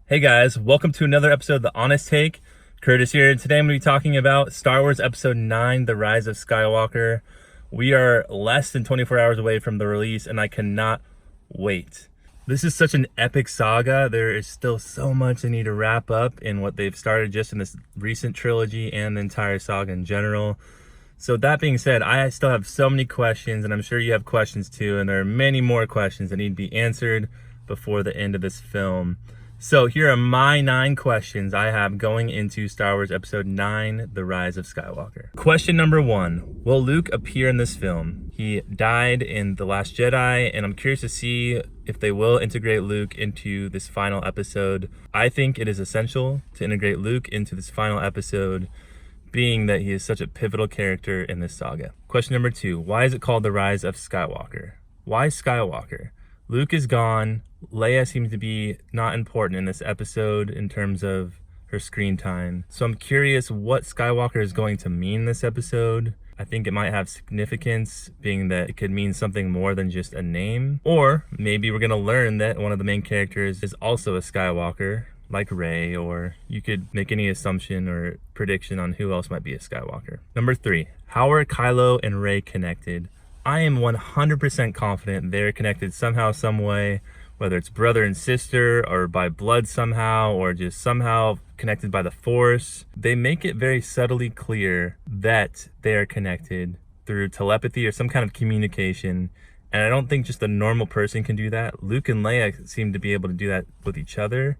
Hey guys, welcome to another episode of The Honest Take. Curtis here, and today I'm going to be talking about Star Wars Episode 9, The Rise of Skywalker. We are less than 24 hours away from the release, and I cannot wait. This is such an epic saga. There is still so much they need to wrap up in what they've started just in this recent trilogy and the entire saga in general. So that being said, I still have so many questions, and I'm sure you have questions too, and there are many more questions that need to be answered before the end of this film. So here are my 9 questions I have going into Star Wars Episode 9, The Rise of Skywalker. Question number 1, will Luke appear in this film? He died in The Last Jedi, and I'm curious to see if they will integrate Luke into this final episode. I think it is essential to integrate Luke into this final episode, being that he is such a pivotal character in this saga. Question number 2, why is it called The Rise of Skywalker? Why Skywalker? Luke is gone. Leia seems to be not important in this episode in terms of her screen time. So I'm curious what Skywalker is going to mean this episode. I think it might have significance, being that it could mean something more than just a name. Or maybe we're going to learn that one of the main characters is also a Skywalker, like Rey, or you could make any assumption or prediction on who else might be a Skywalker. Number 3, how are Kylo and Rey connected? I am 100% confident they're connected somehow, some way, whether it's brother and sister or by blood somehow, or just somehow connected by the Force. They make it very subtly clear that they are connected through telepathy or some kind of communication. And I don't think just a normal person can do that. Luke and Leia seem to be able to do that with each other.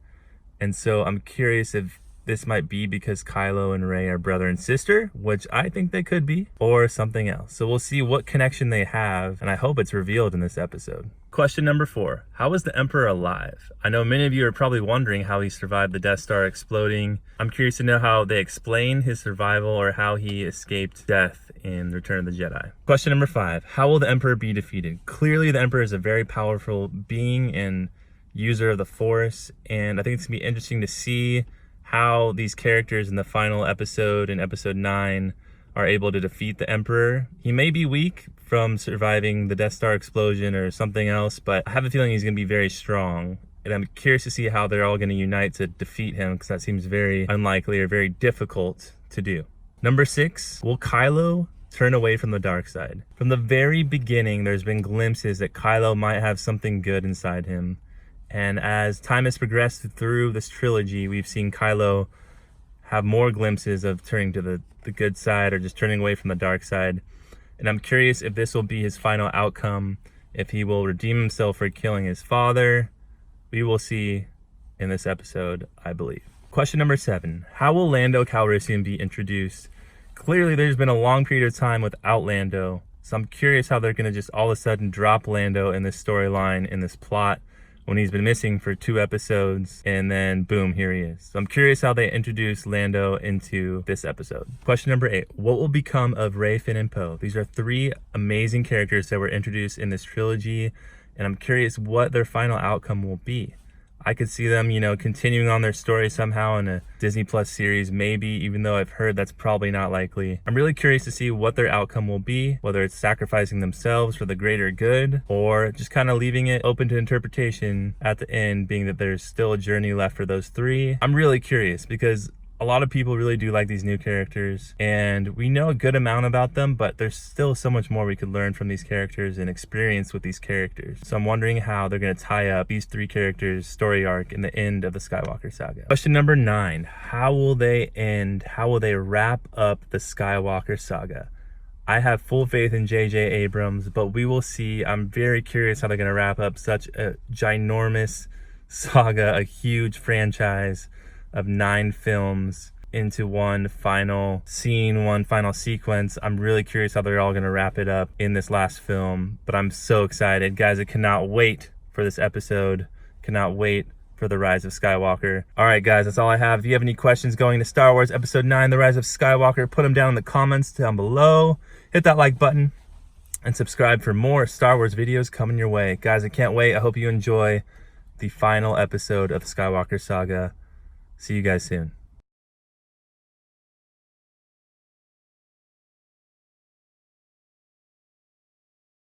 And so I'm curious if this might be because Kylo and Rey are brother and sister, which I think they could be, or something else. So we'll see what connection they have, and I hope it's revealed in this episode. Question number 4, how is the Emperor alive? I know many of you are probably wondering how he survived the Death Star exploding. I'm curious to know how they explain his survival or how he escaped death in Return of the Jedi. Question number 5, how will the Emperor be defeated? Clearly the Emperor is a very powerful being and user of the Force, and I think it's gonna be interesting to see how these characters in the final episode, in episode 9, are able to defeat the Emperor. He may be weak from surviving the Death Star explosion or something else, but I have a feeling he's going to be very strong. And I'm curious to see how they're all going to unite to defeat him, because that seems very unlikely or very difficult to do. Number 6, will Kylo turn away from the dark side? From the very beginning, there's been glimpses that Kylo might have something good inside him. And as time has progressed through this trilogy, we've seen Kylo have more glimpses of turning to the good side or just turning away from the dark side. And I'm curious if this will be his final outcome, if he will redeem himself for killing his father. We will see in this episode, I believe. Question number 7, how will Lando Calrissian be introduced? Clearly there's been a long period of time without Lando, so I'm curious how they're going to just all of a sudden drop Lando in this storyline, in this plot, when he's been missing for 2 episodes, and then boom, here he is. So I'm curious how they introduce Lando into this episode. Question number 8, what will become of Rey, Finn, and Poe? These are 3 amazing characters that were introduced in this trilogy, and I'm curious what their final outcome will be. I could see them, continuing on their story somehow in a Disney Plus series, maybe, even though I've heard that's probably not likely. I'm really curious to see what their outcome will be, whether it's sacrificing themselves for the greater good, or just kind of leaving it open to interpretation at the end, being that there's still a journey left for those 3. I'm really curious because a lot of people really do like these new characters, and we know a good amount about them, but there's still so much more we could learn from these characters and experience with these characters. So I'm wondering how they're going to tie up these 3 characters' story arc in the end of the Skywalker Saga. Question number 9, how will they end? How will they wrap up the Skywalker Saga? I have full faith in J.J. Abrams, but we will see. I'm very curious how they're going to wrap up such a ginormous saga, a huge franchise of 9 films into one final scene, one final sequence. I'm really curious how they're all going to wrap it up in this last film, but I'm so excited. Guys, I cannot wait for this episode. Cannot wait for The Rise of Skywalker. All right, guys, that's all I have. If you have any questions going to Star Wars Episode 9, The Rise of Skywalker, put them down in the comments down below. Hit that like button and subscribe for more Star Wars videos coming your way. Guys, I can't wait. I hope you enjoy the final episode of the Skywalker Saga. See you guys soon.